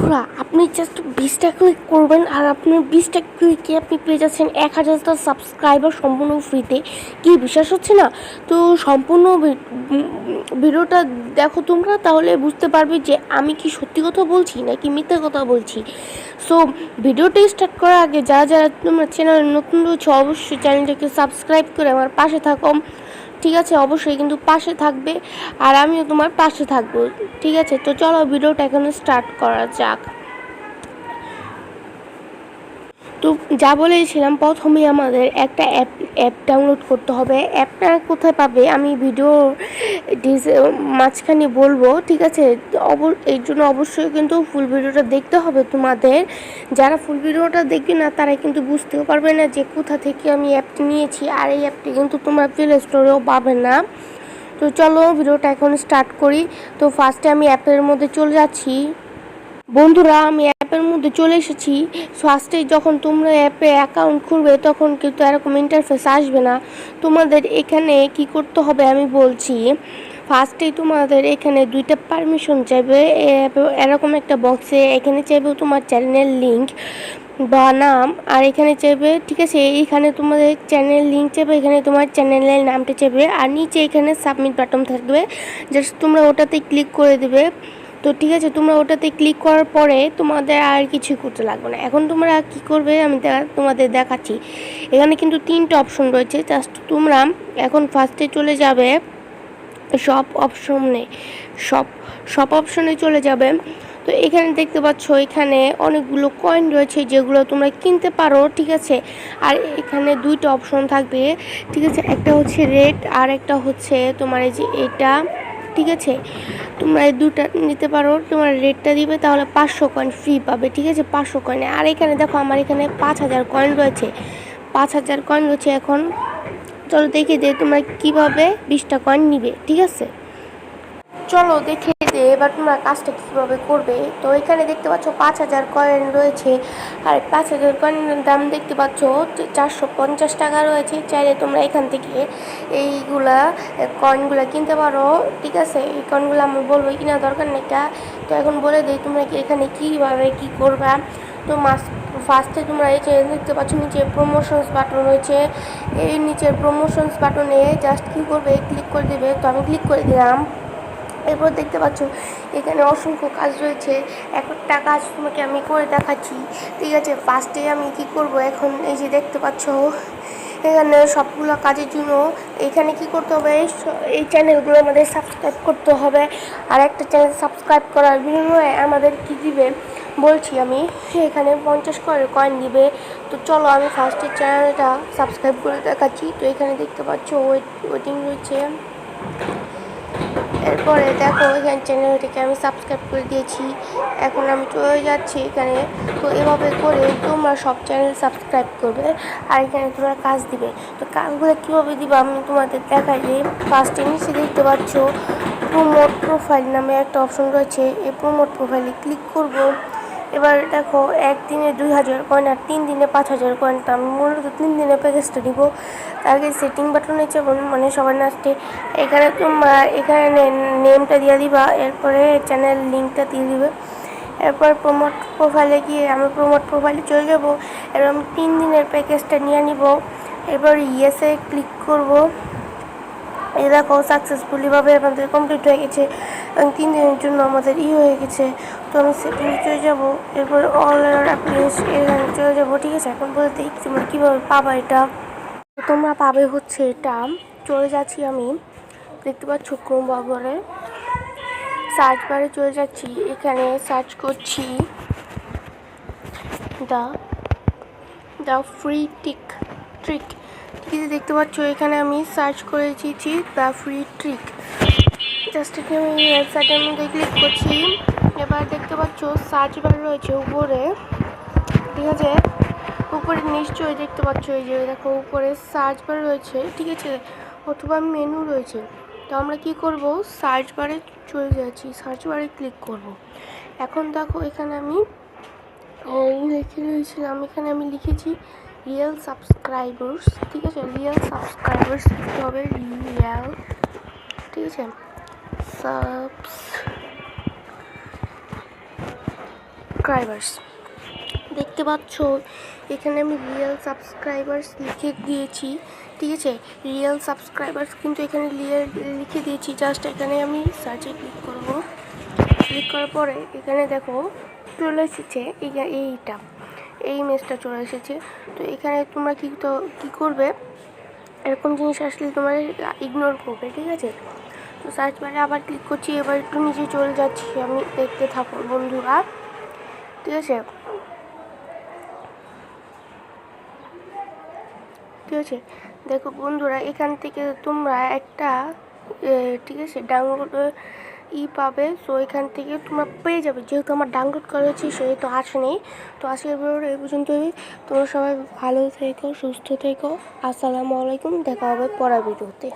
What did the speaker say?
বন্ধুরা আপনি just 20টা click করবেন আর আপনার 20টা ক্লিকে আপনি পেয়ে যাচ্ছেন 1000টা সাবস্ক্রাইবার সম্পূর্ণ ফ্রিতে। কি বিশ্বাস হচ্ছে না? তো সম্পূর্ণ ভিডিওটা দেখো তোমরা, তাহলে বুঝতে পারবে যে আমি কি সত্যি কথা বলছি নাকি মিথ্যা কথা বলছি। সো ভিডিওটা স্টার্ট করার আগে যারা যারা তোমরা চ্যানেলে নতুন রয়েছে অবশ্যই চ্যানেলটাকে সাবস্ক্রাইব করে আমার পাশে থাকো। ঠিক আছে, অবশ্যই কিন্তু পাশে থাকবে আর আমিও তোমার পাশে থাকবো। ঠিক আছে, তো চলো ভিডিওটা এখানে স্টার্ট করা যাক। তো যা বলেছিলাম, প্রথমেই আমাদের একটা অ্যাপ ডাউনলোড করতে হবে। অ্যাপটা কোথায় পাবে আমি ভিডিও মাঝখানে বলবো। ঠিক আছে, এর জন্য অবশ্যই কিন্তু ফুল ভিডিওটা দেখতে হবে তোমাদের। যারা ফুল ভিডিওটা দেখবে না তারা কিন্তু বুঝতেও পারবে না যে কোথা থেকে আমি অ্যাপটি নিয়েছি। আর এই অ্যাপটি কিন্তু তোমরা প্লে স্টোরেও পাবে না। তো চলো ভিডিওটা এখন স্টার্ট করি। তো ফার্স্টে আমি অ্যাপের মধ্যে চলে যাচ্ছি। বন্ধুরা আমি অ্যাপের মধ্যে চলে এসেছি। ফার্স্টে যখন তোমরা অ্যাপে অ্যাকাউন্ট খুলবে তখন কিন্তু এরকম ইন্টারফেস আসবে না। তোমাদের এখানে কি করতে হবে আমি বলছি। ফার্স্টেই তোমাদের এখানে দুইটা পারমিশন চাইবে এরকম একটা বক্সে। এখানে চাইবে তোমার চ্যানেলের লিঙ্ক বা নাম, আর এখানে চাইবে, ঠিক আছে, এইখানে তোমাদের চ্যানেল লিঙ্ক চাইবে, এখানে তোমার চ্যানেলের নামটা চাইবে, আর নিচে এখানে সাবমিট বাটন থাকবে, জাস্ট তোমরা ওটাতে ক্লিক করে দেবে। তো ঠিক আছে, তোমরা ওটাতে ক্লিক করার পরে তোমাদের আর কিছু করতে লাগবে না। এখন তোমরা কি করবে আমি তোমাদের দেখাচ্ছি। এখানে কিন্তু 3টে অপশন রয়েছে। জাস্ট তোমরা এখন ফার্স্টে চলে যাবে সব অপশনে চলে যাবে। তো এখানে দেখতে পাচ্ছ এখানে অনেকগুলো কয়েন রয়েছে যেগুলো তোমরা কিনতে পারো। ঠিক আছে, আর এখানে 2টা অপশন থাকবে। ঠিক আছে, একটা হচ্ছে রেড আর একটা হচ্ছে তোমার এই যে এটা। ঠিক আছে, তোমরা এই দুটা নিতে পারো। তোমার রেটটা দিবে তাহলে 500 কয়েন ফ্রি পাবে। ঠিক আছে, 500 কয়েনে। আর এখানে দেখো আমার এখানে 5000 কয়েন রয়েছে। 5000 কয়েন রয়েছে। এখন চলো দেখে দে তোমরা কিভাবে 20টা কয়েন নিবে। ঠিক আছে, চলো দেখে দে এবার তোমরা কাজটা কীভাবে করবে। তো এখানে দেখতে পাচ্ছ 5000 কয়েন রয়েছে। আর 5000 কয়েনের দাম দেখতে পাচ্ছ 450 টাকা রয়েছে। চাইলে তোমরা এখান থেকে এইগুলা কয়েনগুলা কিনতে পারো। ঠিক আছে, এই কয়েনগুলো আমি বলবো কিনা দরকার নেই এটা। তো এখন বলে দিই তোমরা কি এখানে কীভাবে কি করবা। তো ফার্স্টে তোমরা এই যে দেখতে পাচ্ছ নিচে প্রমোশনস বাটন রয়েছে। এই নিচের প্রমোশনস বাটনে জাস্ট কী করবে, ক্লিক করে দেবে। তো আমি ক্লিক করে দিলাম। এরপর দেখতে পাচ্ছ এখানে অসংখ্য কাজ রয়েছে। একটা কাজ তোমাকে আমি করে দেখাচ্ছি। ঠিক আছে, ফার্স্টে আমি কি করব, এখন এই যে দেখতে পাচ্ছ এখানে সবগুলো কাজের জন্য এখানে কি করতে হবে, এই চ্যানেলগুলো আমাদের সাবস্ক্রাইব করতে হবে। আর একটা চ্যানেল সাবস্ক্রাইব করার বিনিময়ে আমাদের কি দিবে বলছি আমি, এখানে 50 করে কয়েন দিবে। তো চলো আমি ফার্স্টে চ্যানেলটা সাবস্ক্রাইব করে দেখাচ্ছি। তো এখানে দেখতে পাচ্ছ ওয়েটিং রয়েছে। এরপরে দেখো এখানে চ্যানেলটিকে আমি সাবস্ক্রাইব করে দিয়েছি। এখন আমি চলে যাচ্ছি এখানে। তো এভাবে করে তোমরা সব চ্যানেল সাবস্ক্রাইব করবে আর এখানে তোমরা কাজ দিবে। তো কাজগুলো কীভাবে দিবে আমি তোমাদের দেখাই। যে ফার্স্টে নিচে দেখতে পাচ্ছ প্রমোট প্রোফাইল নামে একটা অপশন রয়েছে। এই প্রমোট প্রোফাইলে ক্লিক করব। এবার দেখো একদিনে 2000 কয়েন আর 3 দিনে 5000 কয়েন। তো আমি মূলত 3 দিনের প্যাকেজটা দিব। আগে সেটিং বাটনে যাবো, মানে সবার লাস্টে এখানে তোমরা এখানে নেমটা দিয়ে দিবা। এরপরে চ্যানেল লিঙ্কটা দিয়ে দিবে। এরপর প্রমোট প্রোফাইলে গিয়ে আমি প্রমোট প্রোফাইলে চলে যাবো। এবার আমি 3 দিনের প্যাকেজটা নিয়ে নিব। এবার ইয়েসে ক্লিক করব। এই দেখো সাকসেসফুলিভাবে আমাদের কমপ্লিট হয়ে গেছে এবং 3 দিনের জন্য আমাদের হয়ে গেছে। তো আমি সেটিংয়ে চলে যাবো। এরপর অল অ্যাপ্লিকেশন এখানে চলে যাবো। ঠিক আছে, এখন বলতে তোমরা কীভাবে পাবা এটা। তোমরা পাবে হচ্ছে এটা। চলে যাচ্ছি আমি, দেখতে পাচ্ছ ক্রোম ব্রাউজারে সার্চ বারে চলে যাচ্ছি। এখানে সার্চ করছি দ্য ফ্রি ট্রিক। ঠিক আছে, দেখতে পাচ্ছ এখানে আমি সার্চ করে দিয়েছি দ্য ফ্রি ট্রিক। জাস্ট এখানে আমি ওয়েবসাইটের মধ্যে ক্লিক করছি। এবার দেখতে পাচ্ছ সার্চ বার রয়েছে উপরে। ঠিক আছে, উপরে নিশ্চয়ই দেখতে পাচ্ছ এই যে দেখো উপরে সার্চ বার রয়েছে। ঠিক আছে, অথবা মেনু রয়েছে। তো আমরা কি করব, সার্চ বারে চলে যাচ্ছি, সার্চ বারে ক্লিক করব। এখন দেখো এখানে আমি লিখে দিয়েছিলাম, এখানে আমি লিখেছি রিয়েল সাবস্ক্রাইবার্স। ঠিক আছে, রিয়েল সাবস্ক্রাইবার্স লিখতে হবে, রিয়েল। ঠিক আছে, সাবস্ক্রাইবার্স দেখতে পাচ্ছ, এখানে আমি রিয়েল সাবস্ক্রাইবার্স লিখে দিয়েছি। ঠিক আছে, রিয়েল সাবস্ক্রাইবার্স কিন্তু এখানে লিখে দিয়েছি। জাস্ট এখানে আমি সার্চে ক্লিক করব। ক্লিক করার পরে এখানে দেখো চলে এসেছে এইটা, এই ইমেজটা চলে এসেছে। তো এখানে তোমরা কী করবে, এরকম জিনিস আসলে তোমার ইগনোর করবে। ঠিক আছে, তো সার্চ বারে আবার ক্লিক করছি। এবার একটু নিচে চলে যাচ্ছি আমি, দেখতে থাকো বন্ধুরা। ঠিক আছে, ঠিক আছে, দেখো বন্ধুরা, এখান থেকে তোমরা একটা ঠিক আছে ডাউনলোড পাবে। সো এখান থেকে তোমরা পেয়ে যাবে, যেহেতু আমার ডাউনলোড করা হয়েছে সেহেতু আসেনি। তো আজকের ভিডিওটা এই পর্যন্তই। তোমরা সবাই ভালো থেকো, সুস্থ থেকো। আসসালামু আলাইকুম, দেখা হবে পরের ভিডিওতে।